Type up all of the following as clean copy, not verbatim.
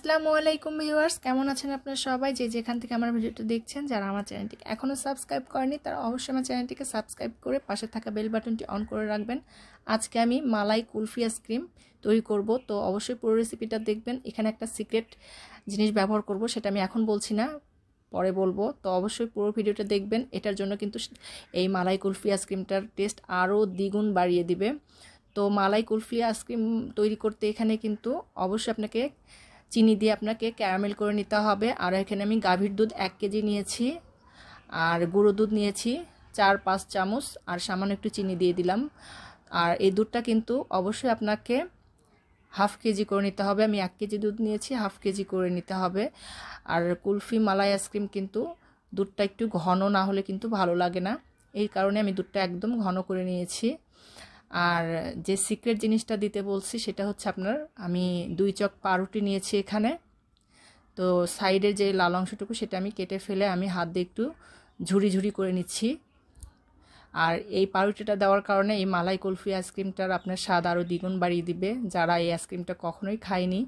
আসসালামু আলাইকুম ভিউয়ার্স, কেমন আছেন আপনারা সবাই? যে যেখান থেকে আমার ভিডিওটা দেখছেন, যারা আমার চ্যানেলটিকে এখনও সাবস্ক্রাইব করেনি তারা অবশ্যই আমার চ্যানেলটিকে সাবস্ক্রাইব করে পাশে থাকা বেল বাটনটি অন করে রাখবেন। আজকে আমি মালাই কুলফি আইসক্রিম তৈরি করব, তো অবশ্যই পুরো রেসিপিটা দেখবেন। এখানে একটা সিক্রেট জিনিস ব্যবহার করব, সেটা আমি এখন বলছি না, পরে বলবো। তো অবশ্যই পুরো ভিডিওটা দেখবেন। এটার জন্য কিন্তু এই মালাই কুলফি আইসক্রিমটার টেস্ট আরও দ্বিগুণ বাড়িয়ে দিবে। তো মালাই কুলফি আইসক্রিম তৈরি করতে এখানে কিন্তু অবশ্যই আপনাকে চিনি দিয়ে আপনাকে ক্যারামেল করে নিতে হবে। আর এখানে আমি গাভীর দুধ 1 কেজি নিয়েছি, আর গুঁড়ো দুধ নিয়েছি 4-5 চামচ, আর সামান্য একটু চিনি দিয়ে দিলাম। আর এই দুধটা কিন্তু অবশ্যই আপনাকে হাফ কেজি করে নিতে হবে। আমি 1 কেজি দুধ নিয়েছি, হাফ কেজি করে নিতে হবে। আর কুলফি মালাই আইসক্রিম কিন্তু দুধটা একটু ঘন না হলে কিন্তু ভালো লাগে না, এই কারণে আমি দুধটা একদম ঘন করে নিয়েছি। আর যে সিক্রেট জিনিসটা দিতে বলছি সেটা হচ্ছে আপনার, আমি 2 চক পাউরুটি নিয়েছি এখানে। তো সাইডের যে লাল অংশটুকু সেটা আমি কেটে ফেলে আমি হাত দিয়ে একটু ঝুরি ঝুরি করে নিচ্ছি। আর এই পাউরুটিটা দেওয়ার কারণে এই মালাই কুলফি আইসক্রিমটার আপনার স্বাদ আরও দ্বিগুণ বাড়িয়ে দিবে। যারা এই আইসক্রিমটা কখনোই খায়নি,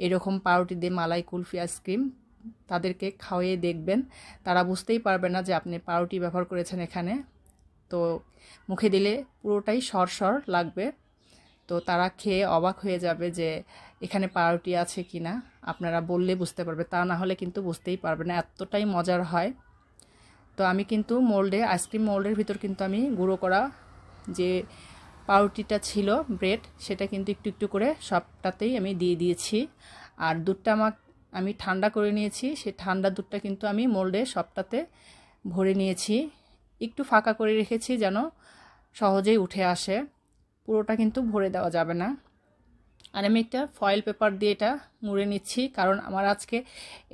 এরকম পাউরুটি দিয়ে মালাই কুলফি আইসক্রিম তাদেরকে খাওয়িয়ে দেখবেন, তারা বুঝতেই পারবে না যে আপনি পাউরুটি ব্যবহার করেছেন এখানে। তো মুখে দিলে পুরোটাই সরসর লাগবে, তো তারা খেয়ে অবাক হয়ে যাবে যে এখানে পাউরুটি আছে কি না। আপনারা বললে বুঝতে পারবে, তা না হলে কিন্তু বুঝতেই পারবে না, এতটাই মজার হয়। তো আমি কিন্তু মোল্ডে, আইসক্রিম মোল্ডের ভিতর কিন্তু আমি গুঁড়ো করা যে পাউরুটিটা ছিল ব্রেড, সেটা কিন্তু একটু একটু করে সবটাতেই আমি দিয়ে দিয়েছি। আর দুধটা আমি ঠান্ডা করে নিয়েছি, সেই ঠান্ডা দুধটা কিন্তু আমি মোল্ডে সবটাতে ভরে নিয়েছি। একটু ফাঁকা করে রেখেছি যেন সহজেই উঠে আসে, পুরোটা কিন্তু ভরে দেওয়া যাবে না। আর আমি একটা ফয়েল পেপার দিয়ে এটা মুড়ে নিচ্ছি, কারণ আমার আজকে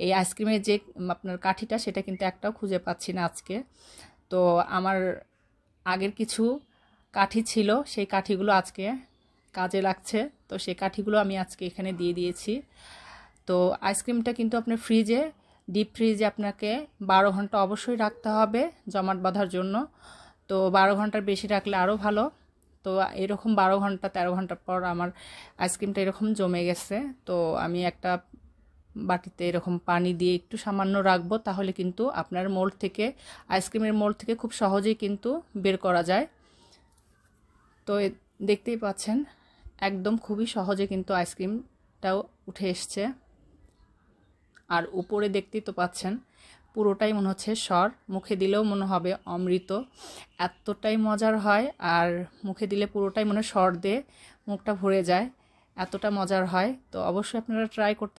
এই আইসক্রিমের যে আপনার কাঠিটা সেটা কিন্তু একটাও খুঁজে পাচ্ছি না আজকে। তো আমার আগের কিছু কাঠি ছিল, সেই কাঠিগুলো আজকে কাজে লাগছে, তো সেই কাঠিগুলো আমি আজকে এখানে দিয়ে দিয়েছি। তো আইসক্রিমটা কিন্তু আপনার ফ্রিজে, ডিপ ফ্রিজে আপনাকে 12 ঘন্টা অবশ্যই রাখতে হবে জমাট বাঁধার জন্য। তো 12 ঘন্টার বেশি রাখলে আরও ভালো। তো এরকম 12 ঘন্টা 13 ঘন্টা পর আমার আইসক্রিমটা এরকম জমে গেছে। তো আমি একটা বাটিতে এরকম পানি দিয়ে একটু সামান্য রাখবো, তাহলে কিন্তু আপনার মোল্ড থেকে, আইসক্রিমের মোল্ড থেকে খুব সহজেই কিন্তু বের করা যায়। তো দেখতেই পাচ্ছেন একদম খুবই সহজে কিন্তু আইসক্রিমটাও উঠে এসছে। আর উপরে দেখতেই তো পাচ্ছেন পুরোটাই মনে হচ্ছে সর, মুখে দিলেও মনে হবে অমৃত, এতটাই মজার হয়। আর মুখে দিলে পুরোটাই মনে সর দিয়ে মুখটা ভরে যায়, এতটা মজার হয়। তো অবশ্যই আপনারা ট্রাই করতে